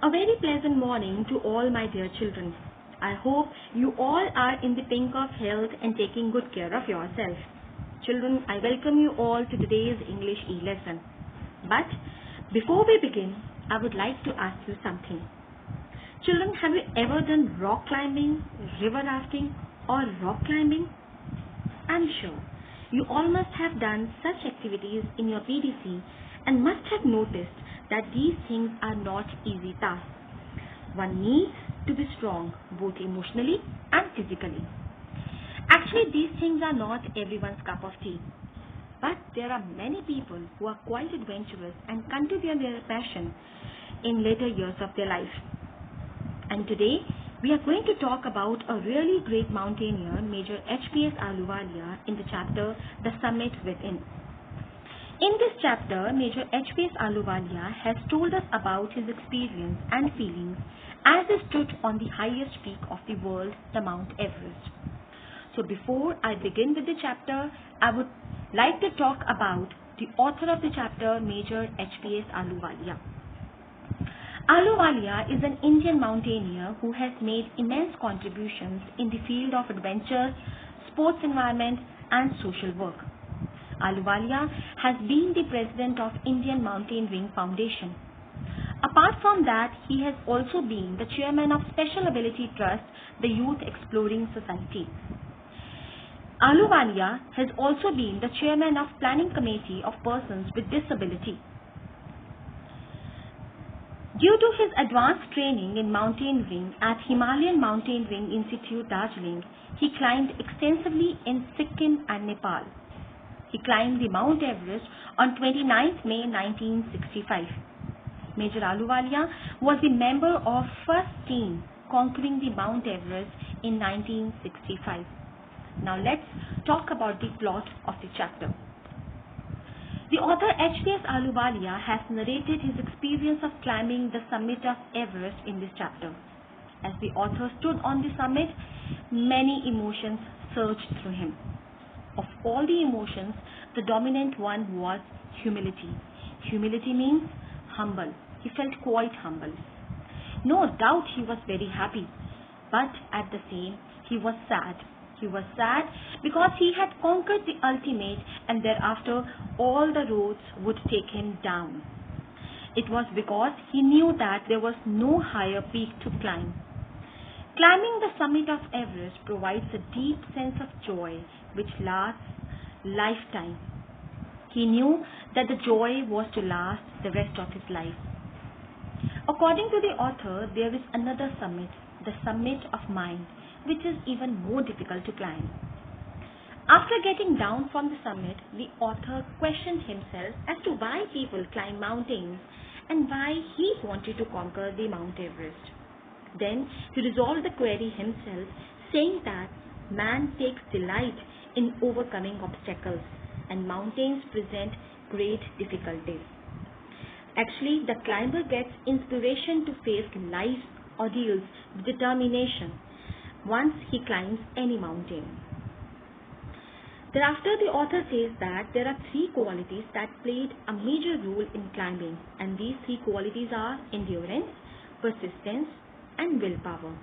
A very pleasant morning to all my dear children. I hope you all are in the pink of health and taking good care of yourself. Children, I welcome you all to today's English e-lesson. But before we begin, I would like to ask you something. Children, have you ever done rock climbing, river rafting or rock climbing? I'm sure you all must have done such activities in your PDC and must have noticed that these things are not easy tasks. One needs to be strong both emotionally and physically. Actually, these things are not everyone's cup of tea. But there are many people who are quite adventurous and continue their passion in later years of their life. And today, we are going to talk about a really great mountaineer, Major HPS Ahluwalia, in the chapter The Summit Within. In this chapter, Major HPS Ahluwalia has told us about his experience and feelings as he stood on the highest peak of the world, the Mount Everest. So before I begin with the chapter, I would like to talk about the author of the chapter, Major HPS Ahluwalia. Ahluwalia is an Indian mountaineer who has made immense contributions in the field of adventure, sports environment and social work. Ahluwalia has been the president of Indian Mountaineering Foundation. Apart from that, he has also been the chairman of Special Ability Trust, the Youth Exploring Society. Ahluwalia has also been the chairman of Planning Committee of Persons with Disability. Due to his advanced training in mountaineering at Himalayan Mountaineering Institute, Darjeeling, he climbed extensively in Sikkim and Nepal. He climbed the Mount Everest on 29th May 1965. Major Ahluwalia was the member of first team conquering the Mount Everest in 1965. Now let's talk about the plot of the chapter. The author HPS Ahluwalia has narrated his experience of climbing the summit of Everest in this chapter. As the author stood on the summit, many emotions surged through him. Of all the emotions, the dominant one was humility. Humility means humble. He felt quite humble. No doubt he was very happy, but at the same, he was sad. He was sad because he had conquered the ultimate and thereafter all the roads would take him down. It was because he knew that there was no higher peak to climb. Climbing the summit of Everest provides a deep sense of joy which lasts lifetime. He knew that the joy was to last the rest of his life. According to the author, there is another summit, the summit of mind, which is even more difficult to climb. After getting down from the summit, the author questioned himself as to why people climb mountains and why he wanted to conquer the Mount Everest. Then he resolved the query himself, saying that man takes delight in overcoming obstacles and mountains present great difficulties. Actually, the climber gets inspiration to face life's ordeals with determination once he climbs any mountain. Thereafter, the author says that there are three qualities that played a major role in climbing, and these three qualities are endurance, persistence, and willpower.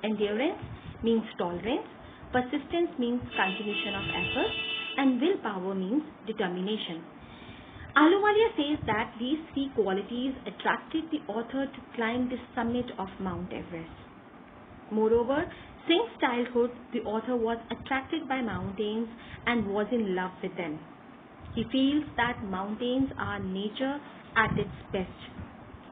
Endurance means tolerance, persistence means continuation of effort, and willpower means determination. Ahluwalia says that these three qualities attracted the author to climb the summit of Mount Everest. Moreover, since childhood, the author was attracted by mountains and was in love with them. He feels that mountains are nature at its best.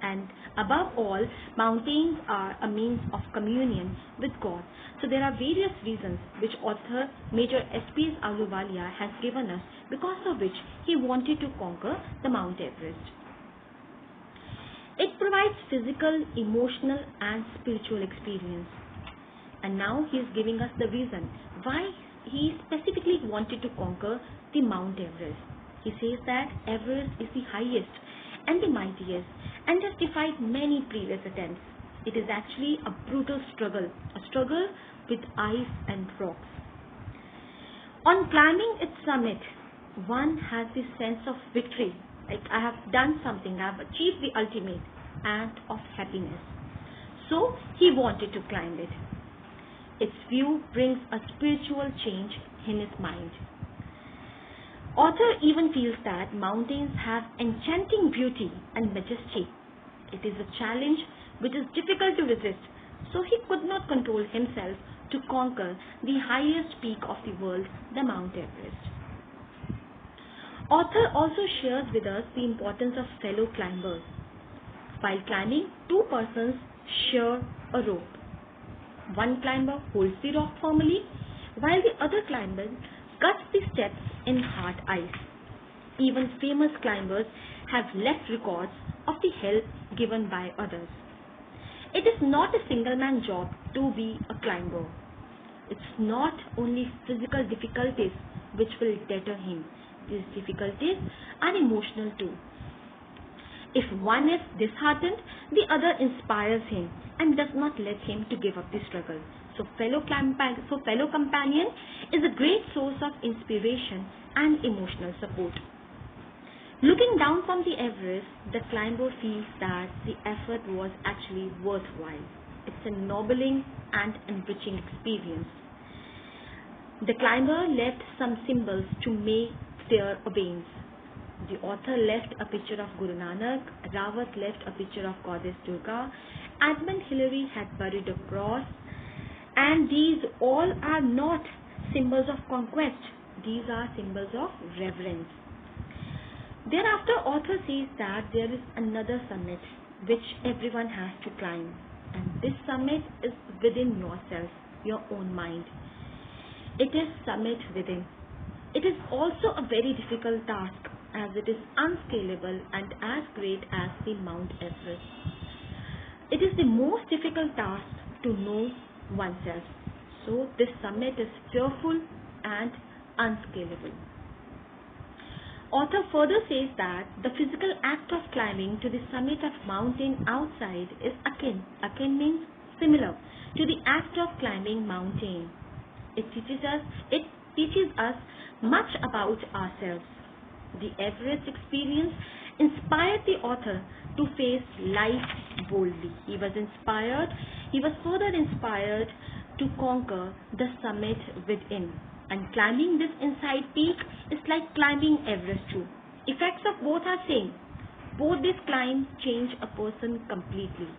And above all, mountains are a means of communion with God. So there are various reasons which author Major HPS Ahluwalia has given us, because of which he wanted to conquer the Mount Everest. It provides physical, emotional and spiritual experience. And now he is giving us the reason why he specifically wanted to conquer the Mount Everest. He says that Everest is the highest and the mightiest and has defied many previous attempts. It is actually a brutal struggle, a struggle with ice and rocks. On climbing its summit, one has this sense of victory, like I have done something, I have achieved the ultimate, and of happiness. so he wanted to climb it. Its view brings a spiritual change in his mind. Author even feels that mountains have enchanting beauty and majesty. It is a challenge which is difficult to resist, so he could not control himself to conquer the highest peak of the world, the Mount Everest. Author also shares with us the importance of fellow climbers. While climbing, two persons share a rope. One climber holds the rock firmly, while the other climber cuts the steps in hard ice. Even famous climbers have left records of the help given by others. It is not a single-man job to be a climber. It's not only physical difficulties which will deter him. These difficulties are emotional too. If one is disheartened, the other inspires him and does not let him to give up the struggle. So fellow companion is a great source of inspiration and emotional support. Looking down from the Everest, the climber feels that the effort was actually worthwhile. It's a ennobling and enriching experience. The climber left some symbols to make their obeisance. The author left a picture of Guru Nanak, Rawat left a picture of Goddess Durga, Edmund Hillary had buried a cross, and these all are not symbols of conquest. These are symbols of reverence. Thereafter, author says that there is another summit which everyone has to climb, and this summit is within yourself, your own mind. It is summit within. It is also a very difficult task as it is unscalable and as great as the Mount Everest. It is the most difficult task to know oneself. So this summit is fearful and unscalable. Author further says that the physical act of climbing to the summit of mountain outside is akin. Akin means similar to the act of climbing mountain. It teaches us much about ourselves. The Everest experience inspired the author to face life boldly. He was further inspired to conquer the summit within. And climbing this inside peak is like climbing Everest too. Effects of both are same. Both these climbs change a person completely.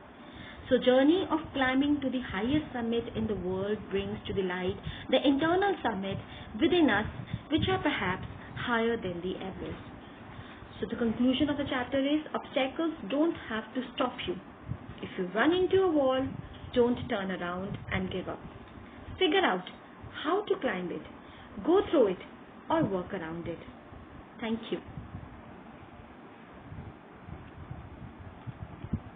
So journey of climbing to the highest summit in the world brings to the light the internal summit within us which are perhaps higher than the Everest. So the conclusion of the chapter is obstacles don't have to stop you. If you run into a wall, don't turn around and give up. Figure out how to climb it, go through it or work around it. Thank you.